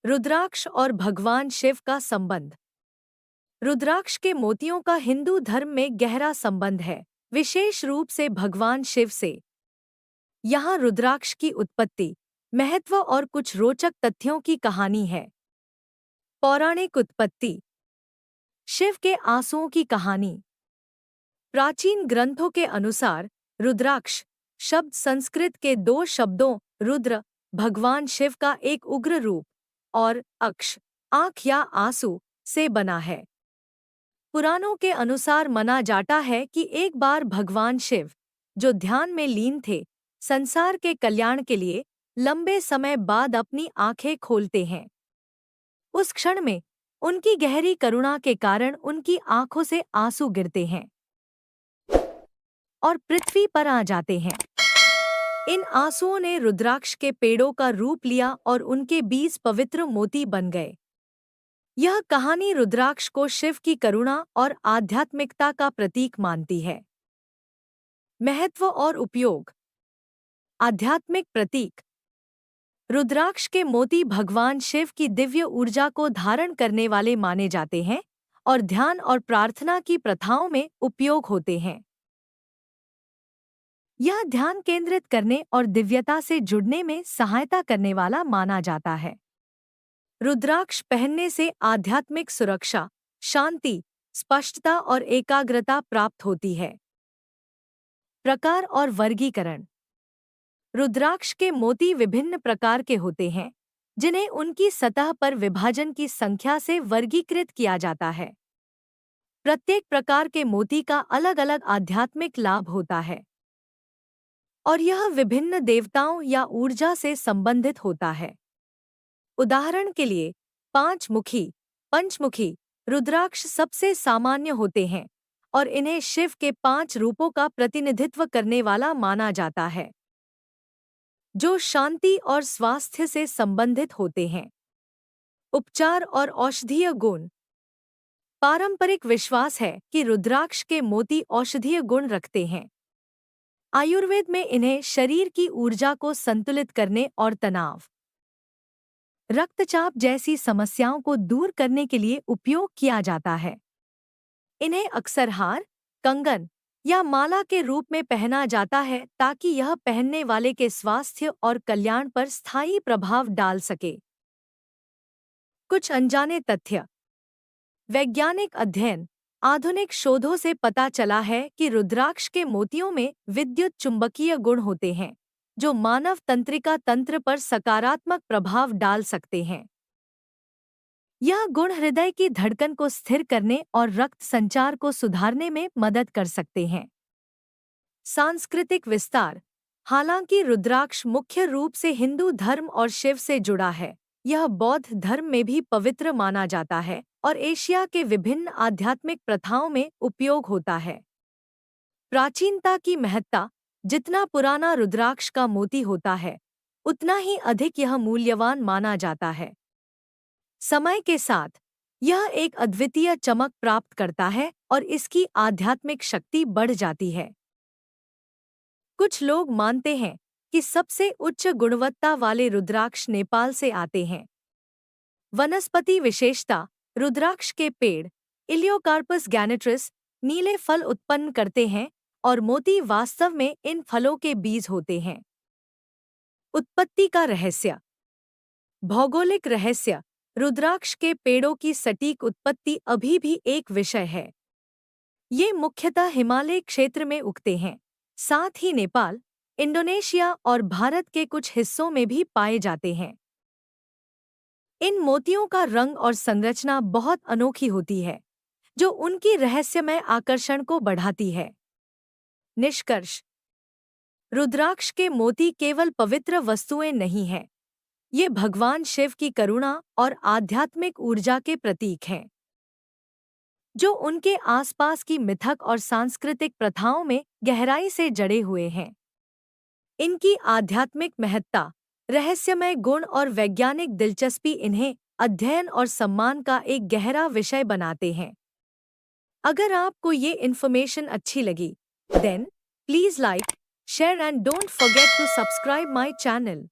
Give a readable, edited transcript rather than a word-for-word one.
रुद्राक्ष और भगवान शिव का संबंध। रुद्राक्ष के मोतियों का हिंदू धर्म में गहरा संबंध है, विशेष रूप से भगवान शिव से। यहाँ रुद्राक्ष की उत्पत्ति, महत्व और कुछ रोचक तथ्यों की कहानी है। पौराणिक उत्पत्ति। शिव के आंसुओं की कहानी। प्राचीन ग्रंथों के अनुसार रुद्राक्ष शब्द संस्कृत के दो शब्दों रुद्र, भगवान शिव का एक उग्र रूप, और अक्ष, आँख या आंसू, से बना है। पुराणों के अनुसार माना जाता है कि एक बार भगवान शिव, जो ध्यान में लीन थे, संसार के कल्याण के लिए लंबे समय बाद अपनी आंखें खोलते हैं। उस क्षण में उनकी गहरी करुणा के कारण उनकी आंखों से आंसू गिरते हैं और पृथ्वी पर आ जाते हैं। इन आंसुओं ने रुद्राक्ष के पेड़ों का रूप लिया और उनके बीज पवित्र मोती बन गए। यह कहानी रुद्राक्ष को शिव की करुणा और आध्यात्मिकता का प्रतीक मानती है। महत्व और उपयोग। आध्यात्मिक प्रतीक। रुद्राक्ष के मोती भगवान शिव की दिव्य ऊर्जा को धारण करने वाले माने जाते हैं और ध्यान और प्रार्थना की प्रथाओं में उपयोग होते हैं। यह ध्यान केंद्रित करने और दिव्यता से जुड़ने में सहायता करने वाला माना जाता है। रुद्राक्ष पहनने से आध्यात्मिक सुरक्षा, शांति, स्पष्टता और एकाग्रता प्राप्त होती है। प्रकार और वर्गीकरण। रुद्राक्ष के मोती विभिन्न प्रकार के होते हैं, जिन्हें उनकी सतह पर विभाजन की संख्या से वर्गीकृत किया जाता है। प्रत्येक प्रकार के मोती का अलग-अलग आध्यात्मिक लाभ होता है और यह विभिन्न देवताओं या ऊर्जा से संबंधित होता है। उदाहरण के लिए, पांचमुखी, पंचमुखी रुद्राक्ष सबसे सामान्य होते हैं और इन्हें शिव के 5 रूपों का प्रतिनिधित्व करने वाला माना जाता है, जो शांति और स्वास्थ्य से संबंधित होते हैं। उपचार और औषधीय गुण। पारंपरिक विश्वास है कि रुद्राक्ष के मोती औषधीय गुण रखते हैं। आयुर्वेद में इन्हें शरीर की ऊर्जा को संतुलित करने और तनाव, रक्तचाप जैसी समस्याओं को दूर करने के लिए उपयोग किया जाता है। इन्हें अक्सर हार, कंगन या माला के रूप में पहना जाता है ताकि यह पहनने वाले के स्वास्थ्य और कल्याण पर स्थायी प्रभाव डाल सके। कुछ अनजाने तथ्य। वैज्ञानिक अध्ययन। आधुनिक शोधों से पता चला है कि रुद्राक्ष के मोतियों में विद्युत चुंबकीय गुण होते हैं, जो मानव तंत्रिका तंत्र पर सकारात्मक प्रभाव डाल सकते हैं। यह गुण हृदय की धड़कन को स्थिर करने और रक्त संचार को सुधारने में मदद कर सकते हैं। सांस्कृतिक विस्तार। हालांकि रुद्राक्ष मुख्य रूप से हिंदू धर्म और शिव से जुड़ा है, यह बौद्ध धर्म में भी पवित्र माना जाता है और एशिया के विभिन्न आध्यात्मिक प्रथाओं में उपयोग होता है। प्राचीनता की महत्ता। जितना पुराना रुद्राक्ष का मोती होता है, उतना ही अधिक यह मूल्यवान माना जाता है। समय के साथ यह एक अद्वितीय चमक प्राप्त करता है और इसकी आध्यात्मिक शक्ति बढ़ जाती है। कुछ लोग मानते हैं कि सबसे उच्च गुणवत्ता वाले रुद्राक्ष नेपाल से आते हैं। वनस्पति विशेषता। रुद्राक्ष के पेड़ इलियोकार्पस गैनेट्रिस नीले फल उत्पन्न करते हैं और मोती वास्तव में इन फलों के बीज होते हैं। उत्पत्ति का रहस्य। भौगोलिक रहस्य। रुद्राक्ष के पेड़ों की सटीक उत्पत्ति अभी भी एक विषय है। ये मुख्यतः हिमालय क्षेत्र में उगते हैं, साथ ही नेपाल, इंडोनेशिया और भारत के कुछ हिस्सों में भी पाए जाते हैं। इन मोतियों का रंग और संरचना बहुत अनोखी होती है, जो उनकी रहस्यमय आकर्षण को बढ़ाती है। निष्कर्ष। रुद्राक्ष के मोती केवल पवित्र वस्तुएं नहीं हैं, ये भगवान शिव की करुणा और आध्यात्मिक ऊर्जा के प्रतीक हैं, जो उनके आसपास की मिथक और सांस्कृतिक प्रथाओं में गहराई से जड़े हुए हैं। इनकी आध्यात्मिक महत्ता, रहस्यमय गुण और वैज्ञानिक दिलचस्पी इन्हें अध्ययन और सम्मान का एक गहरा विषय बनाते हैं। अगर आपको ये इन्फॉर्मेशन अच्छी लगी, then please like, share and don't forget to subscribe my channel.